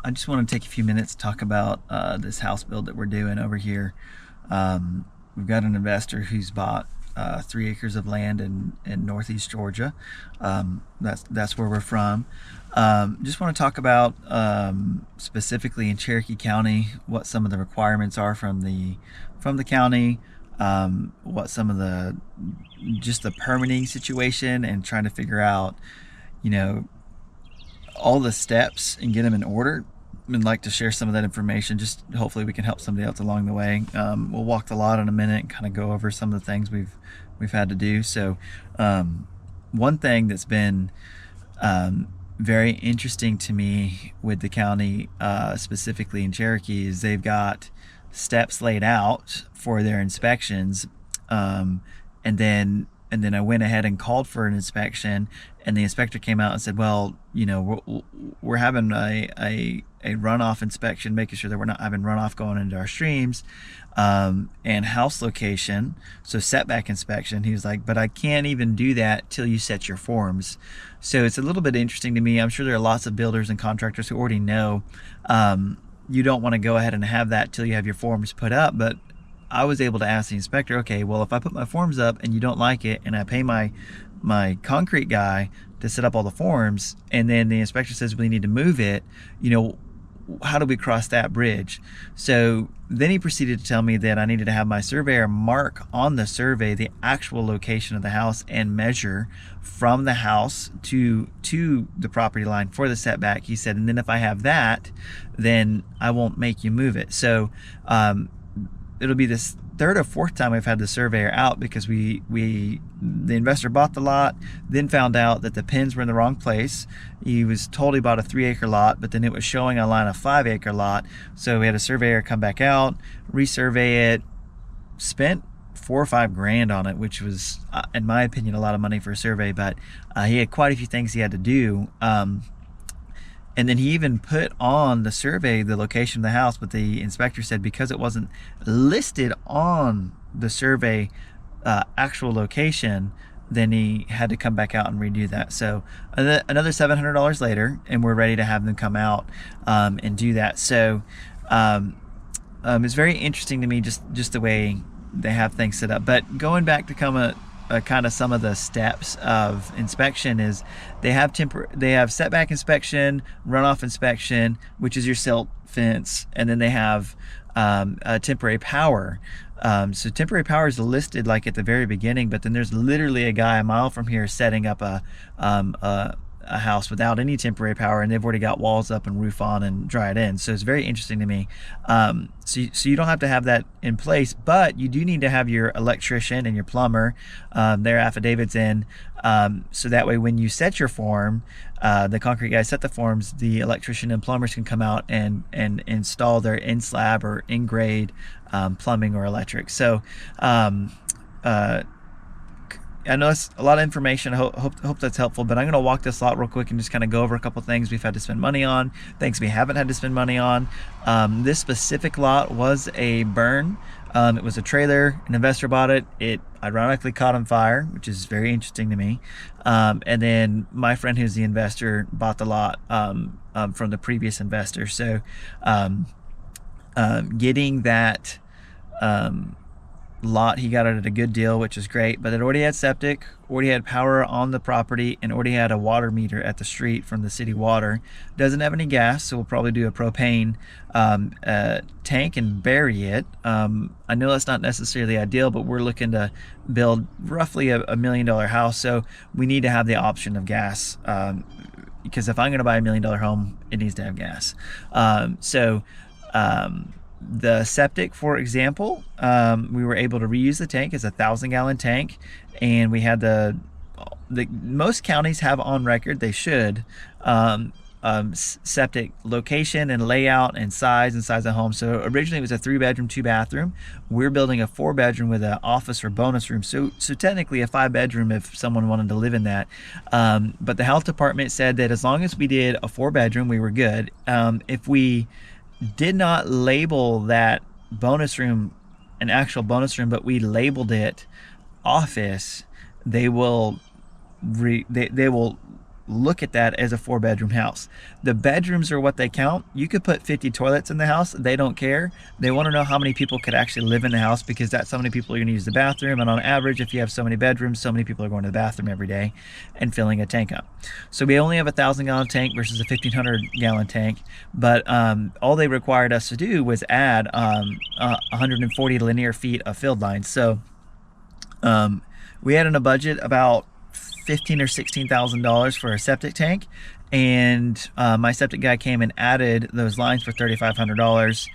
I just want to take a few minutes to talk about this house build that we're doing over here. We've got an investor who's bought 3 acres of land in Northeast Georgia. That's where we're from. Just want to talk about specifically in Cherokee County what some of the requirements are from the county, what some of the just the permitting situation, and trying to figure out, you know, all the steps and get them in order. I'd like to share some of that information. Just hopefully we can help somebody else along the way. We'll walk the lot in a minute and kind of go over some of the things we've had to do. So one thing that's been very interesting to me with the county, specifically in Cherokee, is they've got steps laid out for their inspections, and then I went ahead and called for an inspection, and the inspector came out and said, well, you know, we're having a runoff inspection, making sure that we're not having runoff going into our streams, and house location, so setback inspection. He was like, but I can't even do that till you set your forms. So it's a little bit interesting to me. I'm sure there are lots of builders and contractors who already know you don't want to go ahead and have that till you have your forms put up, but I was able to ask the inspector, okay, well, if I put my forms up and you don't like it, and I pay my concrete guy to set up all the forms, and then the inspector says we need to move it, you know, how do we cross that bridge? So then he proceeded to tell me that I needed to have my surveyor mark on the survey the actual location of the house and measure from the house to the property line for the setback. He said, and then if I have that, then I won't make you move it. So it'll be this third or fourth time we've had the surveyor out, because the investor bought the lot, then found out that the pins were in the wrong place. He was told he bought a 3-acre lot, but then it was showing online a 5-acre lot. So we had a surveyor come back out, resurvey it, spent $4 or $5 grand on it, which was, in my opinion, a lot of money for a survey, but he had quite a few things he had to do. And then he even put on the survey the location of the house, but the inspector said because it wasn't listed on the survey actual location, then he had to come back out and redo that. So another $700 later, and we're ready to have them come out and do that. So it's very interesting to me, just the way they have things set up. But going back to kind of some of the steps of inspection is they have setback inspection, runoff inspection, which is your silt fence, and then they have temporary power. So temporary power is listed like at the very beginning, but then there's literally a guy a mile from here setting up a house without any temporary power, and they've already got walls up and roof on and dry it in. So it's very interesting to me. So you don't have to have that in place, but you do need to have your electrician and your plumber, their affidavits in, so that way when you set your form, the concrete guys set the forms, the electrician and plumbers can come out and install their in slab or in grade plumbing or electric. So I know it's a lot of information. I hope that's helpful, but I'm going to walk this lot real quick and just kind of go over a couple things we've had to spend money on, things we haven't had to spend money on. This specific lot was a burn. It was a trailer. An investor bought it. It ironically caught on fire, which is very interesting to me. And then my friend who's the investor bought the lot from the previous investor. So getting that lot, he got it at a good deal, which is great, but it already had septic, already had power on the property, and already had a water meter at the street from the city water. Doesn't have any gas, so we'll probably do a propane tank and bury it. I know that's not necessarily ideal, but we're looking to build roughly a $1 million house, so we need to have the option of gas, because if I'm going to buy a $1 million home, it needs to have gas. The septic, for example, we were able to reuse the tank. It's a 1,000-gallon tank, and we had the most counties have on record, they should, septic location and layout and size of home. So originally it was a 3-bedroom, 2-bathroom. We're building a 4-bedroom with an office or bonus room. So technically a 5-bedroom if someone wanted to live in that. But the health department said that as long as we did a 4-bedroom, we were good. If we did not label that bonus room an actual bonus room, but we labeled it office, they will look at that as a 4-bedroom house. The bedrooms are what they count. You could put 50 toilets in the house. They don't care. They want to know how many people could actually live in the house, because that's how many people are going to use the bathroom. And on average, if you have so many bedrooms, so many people are going to the bathroom every day and filling a tank up. So we only have a 1,000-gallon tank versus a 1,500-gallon tank. But all they required us to do was add 140 linear feet of field lines. So we had in a budget about $15,000 or $16,000 for a septic tank, and my septic guy came and added those lines for $3,500.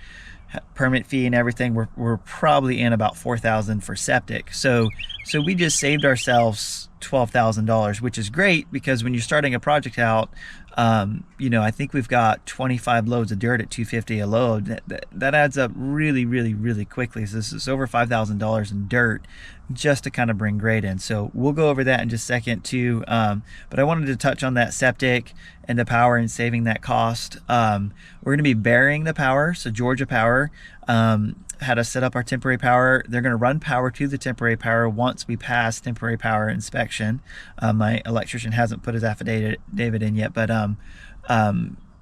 Permit fee and everything, we're probably in about $4,000 for septic. So we just saved ourselves $12,000, which is great, because when you're starting a project out, I think we've got 25 loads of dirt at $250 a load. That adds up really, really, really quickly. So this is over $5,000 in dirt just to kind of bring grade in. So we'll go over that in just a second too. But I wanted to touch on that septic and the power and saving that cost. We're going to be burying the power. So Georgia Power had us set up our temporary power. They're going to run power to the temporary power once we pass temporary power inspection. My electrician hasn't put his affidavit in yet, but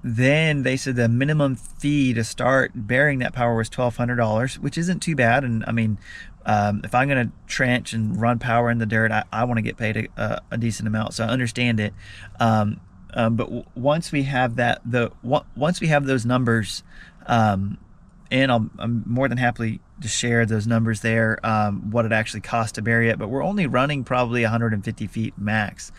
then they said the minimum fee to start burying that power was $1,200, which isn't too bad. And I mean, if I'm going to trench and run power in the dirt, I want to get paid a decent amount, so I understand it. But once we have that, once we have those numbers, and I'm more than happy to share those numbers there, what it actually costs to bury it. But we're only running probably 150 feet max.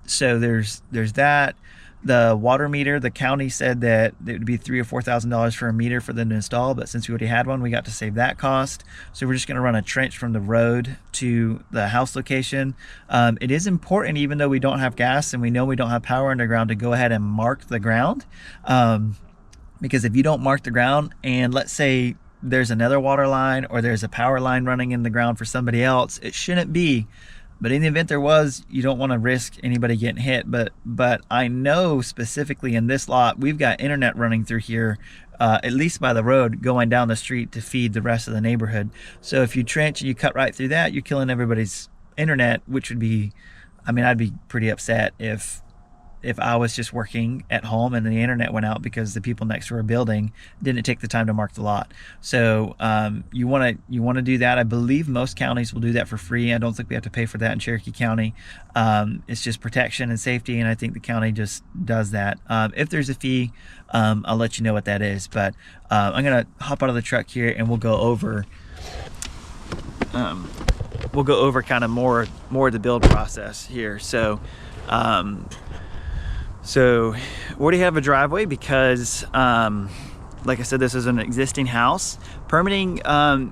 So there's that. The water meter, the county said that it would be $3,000 or $4,000 for a meter for them to install, but since we already had one, we got to save that cost. So we're just going to run a trench from the road to the house location. It is important, even though we don't have gas and we know we don't have power underground, to go ahead and mark the ground. Because if you don't mark the ground, and let's say there's another water line or there's a power line running in the ground for somebody else, it shouldn't be. But in the event there was, you don't want to risk anybody getting hit. But I know specifically in this lot, we've got internet running through here, at least by the road, going down the street to feed the rest of the neighborhood. So if you trench and you cut right through that, you're killing everybody's internet, which would be, I mean, I'd be pretty upset if I was just working at home and the internet went out because the people next to our building didn't take the time to mark the lot. So you want to do that. I believe most counties will do that for free. I don't think we have to pay for that in Cherokee County. It's just protection and safety, and I think the county just does that. If there's a fee, I'll let you know what that is. But I'm gonna hop out of the truck here and we'll go over kind of more of the build process here. So we already have a driveway because, like I said, this is an existing house. Permitting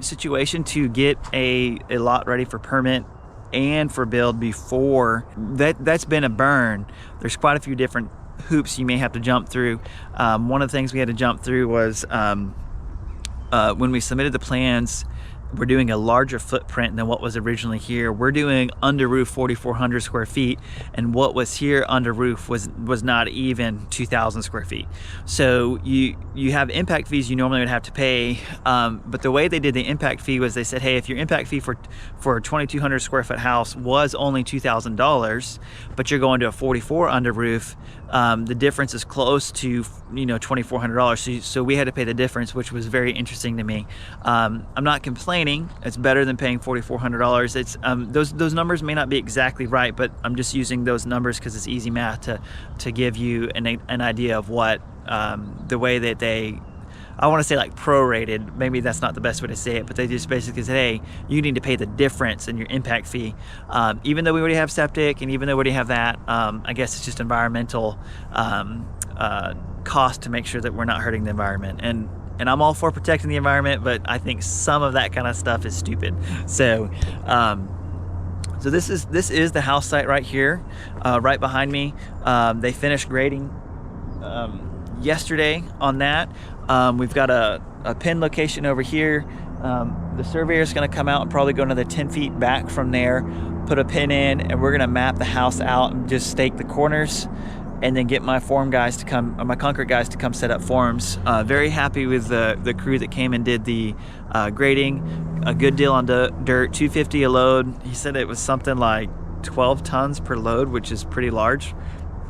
situation to get a lot ready for permit and for build before that's been a burn. There's quite a few different hoops you may have to jump through. One of the things we had to jump through was when we submitted the plans. We're doing a larger footprint than what was originally here. We're doing under roof 4,400 square feet, and what was here under roof was not even 2,000 square feet. So you have impact fees you normally would have to pay, but the way they did the impact fee was they said, hey, if your impact fee for a 2,200 square foot house was only $2,000, but you're going to a 44 under roof, the difference is close to $2,400. So we had to pay the difference, which was very interesting to me. I'm not complaining. It's better than paying $4,400. It's those numbers may not be exactly right, but I'm just using those numbers because it's easy math to give you an idea of what the way that they, I want to say like prorated, maybe that's not the best way to say it, but they just basically said, hey, you need to pay the difference in your impact fee. Even though we already have septic and even though we already have that, I guess it's just environmental cost to make sure that we're not hurting the environment. And I'm all for protecting the environment, but I think some of that kind of stuff is stupid. So so this is the house site right here, right behind me. They finished grading yesterday on that. We've got a pin location over here. The surveyor is going to come out and probably go another 10 feet back from there, put a pin in, and we're going to map the house out and just stake the corners, and then get my form guys to come, or my concrete guys to come set up forms. Very happy with the crew that came and did the grading. A good deal on dirt, $250 a load. He said it was something like 12 tons per load, which is pretty large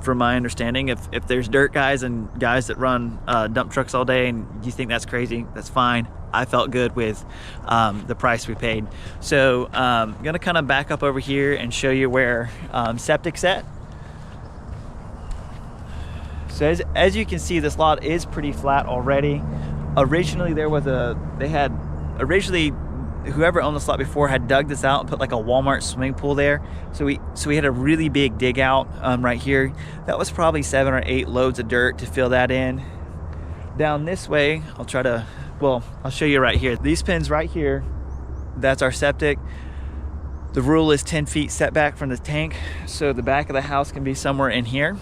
from my understanding. If there's dirt guys and guys that run dump trucks all day and you think that's crazy, that's fine. I felt good with the price we paid. So I'm gonna kind of back up over here and show you where septic's at. So as you can see, this lot is pretty flat already. Originally whoever owned this lot before had dug this out and put like a Walmart swimming pool there. So we had a really big dig out right here. That was probably 7 or 8 loads of dirt to fill that in. Down this way, I'll show you right here. These pins right here, that's our septic. The rule is 10 feet setback from the tank. So the back of the house can be somewhere in here.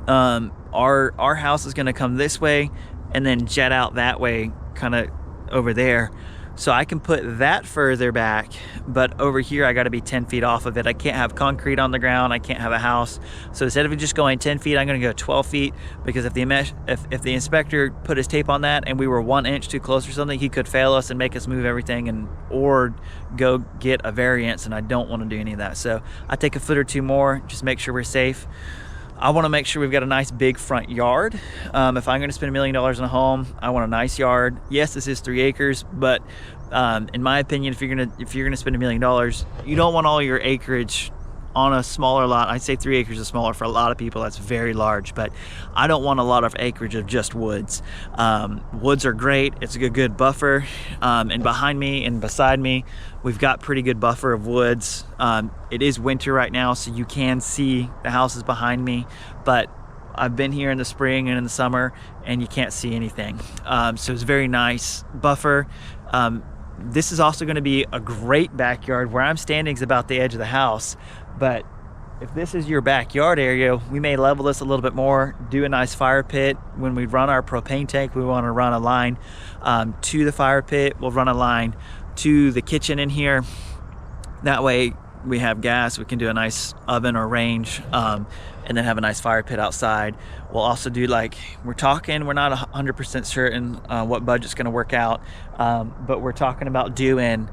Our house is gonna come this way and then jet out that way, kind of over there. So I can put that further back, but over here I got to be 10 feet off of it. I can't have concrete on the ground. I can't have a house. So instead of just going 10 feet, I'm going to go 12 feet because if the inspector put his tape on that and we were 1 inch too close or something, he could fail us and make us move everything or go get a variance, and I don't want to do any of that. So I take a foot or two more, just make sure we're safe. I want to make sure we've got a nice big front yard. If I'm going to spend $1 million on a home, I want a nice yard. Yes, this is 3 acres, but in my opinion, if you're gonna spend $1 million, you don't want all your acreage on a smaller lot. I'd say 3 acres is smaller for a lot of people. That's very large, but I don't want a lot of acreage of just woods. Woods are great. It's a good buffer. And behind me and beside me, we've got pretty good buffer of woods. It is winter right now, so you can see the houses behind me, but I've been here in the spring and in the summer and you can't see anything. So it's a very nice buffer. This is also going to be a great backyard. Where I'm standing is about the edge of the house, but if this is your backyard area, we may level this a little bit more, do a nice fire pit. When we run our propane tank, we want to run a line to the fire pit. We'll run a line to the kitchen in here. That way we have gas, we can do a nice oven or range, and then have a nice fire pit outside. We'll also do, like, we're not 100% certain what budget's gonna work out, but we're talking about doing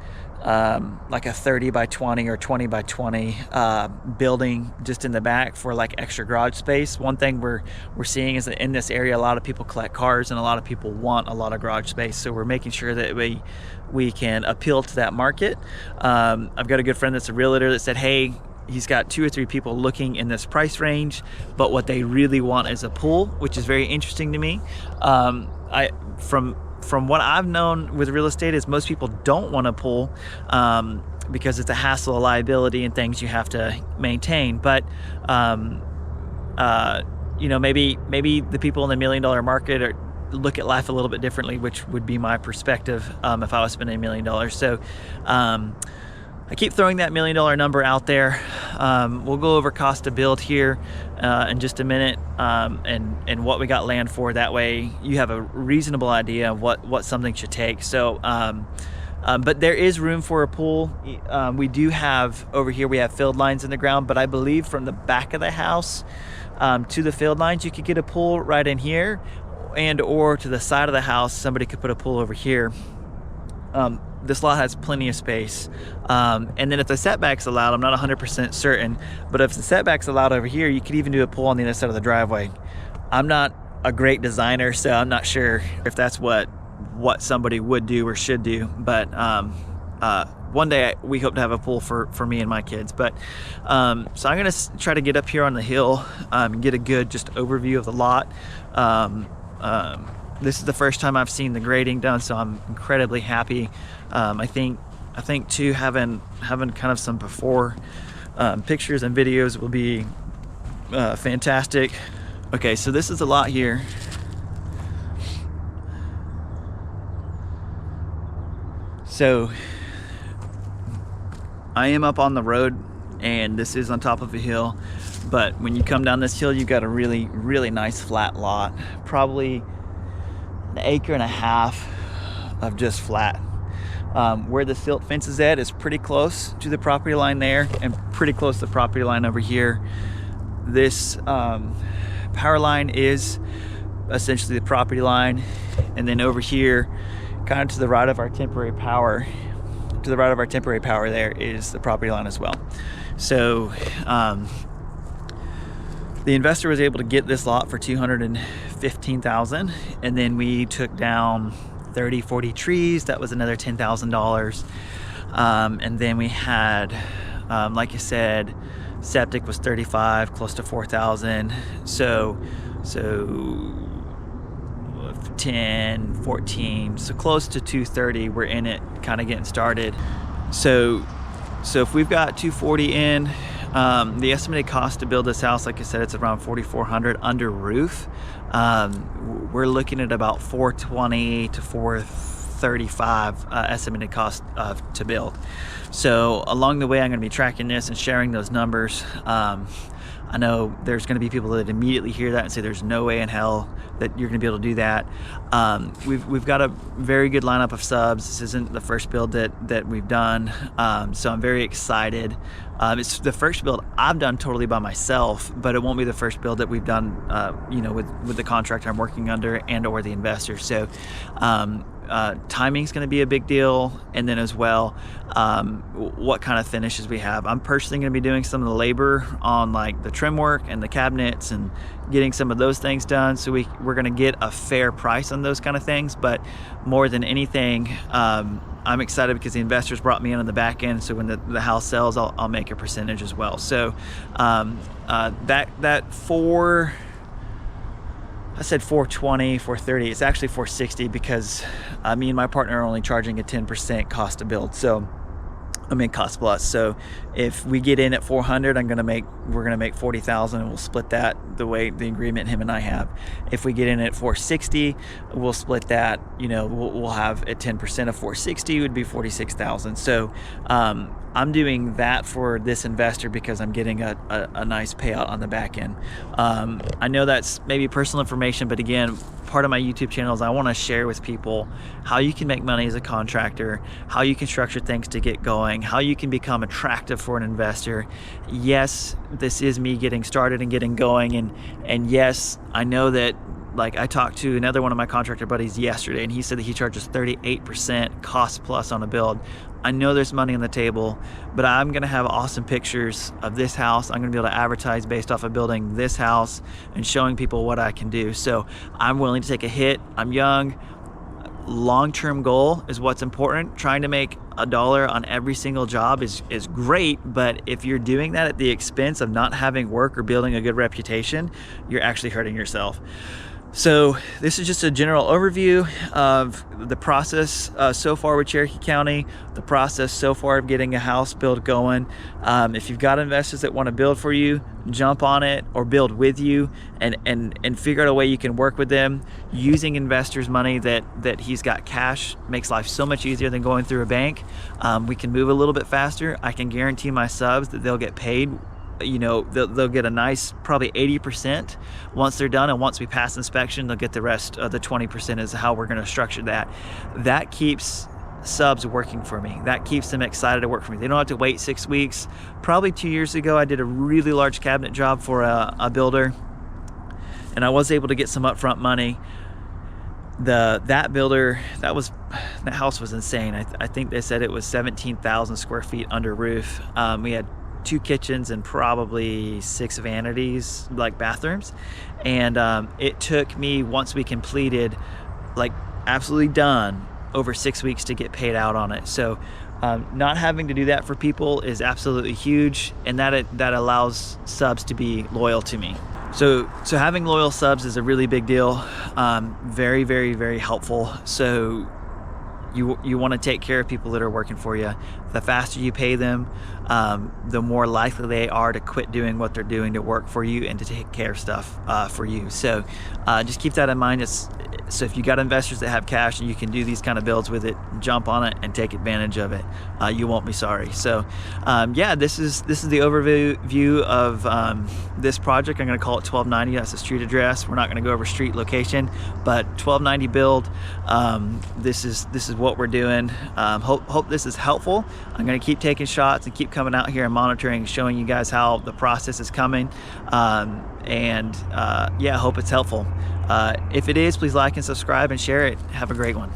like a 30 by 20 or 20 by 20 building just in the back for like extra garage space. One thing we're seeing is that in this area, a lot of people collect cars and a lot of people want a lot of garage space. So we're making sure that we can appeal to that market. I've got a good friend that's a realtor that said, hey, he's got 2 or 3 people looking in this price range, but what they really want is a pool, which is very interesting to me. From what I've known with real estate is most people don't want a pool because it's a hassle, a liability, and things you have to maintain. But you know, maybe the people in the $1 million market look at life a little bit differently, which would be my perspective if I was spending $1 million. So I keep throwing that $1 million number out there. We'll go over cost to build here in just a minute, and what we got land for. That way you have a reasonable idea of what something should take. So but there is room for a pool. We do have over here, we have field lines in the ground, but I believe from the back of the house to the field lines, you could get a pool right in here, and or to the side of the house, somebody could put a pool over here. This lot has plenty of space. And then if the setback's allowed, I'm not 100% certain, but if the setback's allowed over here, you could even do a pool on the other side of the driveway. I'm not a great designer, so I'm not sure if that's what somebody would do or should do, but one day we hope to have a pool for me and my kids. But so I'm gonna try to get up here on the hill and get a good just overview of the lot. This is the first time I've seen the grading done, so I'm incredibly happy. I think too, having kind of some before pictures and videos will be fantastic. Okay, so this is a lot here. So I am up on the road, and this is on top of a hill, but when you come down this hill, you've got a really, really nice flat lot, probably 1.5 acres of just flat. Where the silt fence is at is pretty close to the property line there, and pretty close to the property line over here. This power line is essentially the property line, and then over here, kind of to the right of our temporary power, there is the property line as well. So the investor was able to get this lot for $215,000, and then we took down 30-40 trees. That was another $10,000. And then we had, like I said, septic was 35, close to 4,000. So 10, 14, so close to 230. We're in it, kind of getting started. So if we've got 240 in, the estimated cost to build this house, like I said, it's around $4,400 under roof. We're looking at about $420 to $435 estimated cost to build. So along the way, I'm going to be tracking this and sharing those numbers. I know there's going to be people that immediately hear that and say there's no way in hell that you're going to be able to do that. We've got a very good lineup of subs. This isn't the first build that we've done, so I'm very excited. It's the first build I've done totally by myself, but it won't be the first build that we've done, with the contractor I'm working under and or the investor. So timing is going to be a big deal, and then as well, what kind of finishes we have. I'm personally going to be doing some of the labor on like the trim work and the cabinets and getting some of those things done, so we're going to get a fair price on those kind of things. But more than anything, I'm excited because the investors brought me in on the back end, so when the house sells, I'll make a percentage as well. So I said 420, 430. It's actually 460 because me and my partner are only charging a 10% cost to build. So cost plus. So if we get in at 400, we're gonna make 40,000, and we'll split that the way the agreement him and I have. If we get in at 460, we'll split that. We'll have at 10% of 460 would be 46,000. So I'm doing that for this investor because I'm getting a nice payout on the back end. I know that's maybe personal information, but again, part of my YouTube channel is I want to share with people how you can make money as a contractor, how you can structure things to get going, how you can become attractive for an investor. Yes, this is me getting started and getting going, and yes, I know that. Like, I talked to another one of my contractor buddies yesterday, and he said that he charges 38% cost plus on a build. I know there's money on the table, but I'm gonna have awesome pictures of this house. I'm gonna be able to advertise based off of building this house and showing people what I can do. So I'm willing to take a hit. I'm young. Long-term goal is what's important. Trying to make $1 on every single job is great, but if you're doing that at the expense of not having work or building a good reputation, you're actually hurting yourself. So this is just a general overview of the process so far with Cherokee County, the process so far of getting a house build going. If you've got investors that want to build for you, jump on it or build with you, and figure out a way you can work with them. Using investors' money that he's got cash makes life so much easier than going through a bank. We can move a little bit faster. I can guarantee my subs that they'll get paid. They'll get a nice probably 80% once they're done, and once we pass inspection, they'll get the rest of the 20% is how we're going to structure that. That keeps subs working for me. That keeps them excited to work for me. They don't have to wait 6 weeks. Probably 2 years ago, I did a really large cabinet job for a builder, and I was able to get some upfront money. That builder, that house was insane. I think they said it was 17,000 square feet under roof. We had 2 kitchens and probably 6 vanities, like bathrooms, and it took me, once we completed, like absolutely done, over 6 weeks to get paid out on it. So not having to do that for people is absolutely huge, and that allows subs to be loyal to me. So having loyal subs is a really big deal. Very, very, very helpful. So you want to take care of people that are working for you. The faster you pay them, the more likely they are to quit doing what they're doing to work for you and to take care of stuff for you. So just keep that in mind. So if you got investors that have cash and you can do these kind of builds with it, jump on it and take advantage of it. You won't be sorry. So yeah, this is the overview of this project. I'm going to call it 1290. That's the street address. We're not going to go over street location, but 1290 build. This is what we're doing. Hope this is helpful. I'm going to keep taking shots and keep coming out here and monitoring, showing you guys how the process is coming. Yeah, hope it's helpful. If it is, please like and subscribe and share it. Have a great one.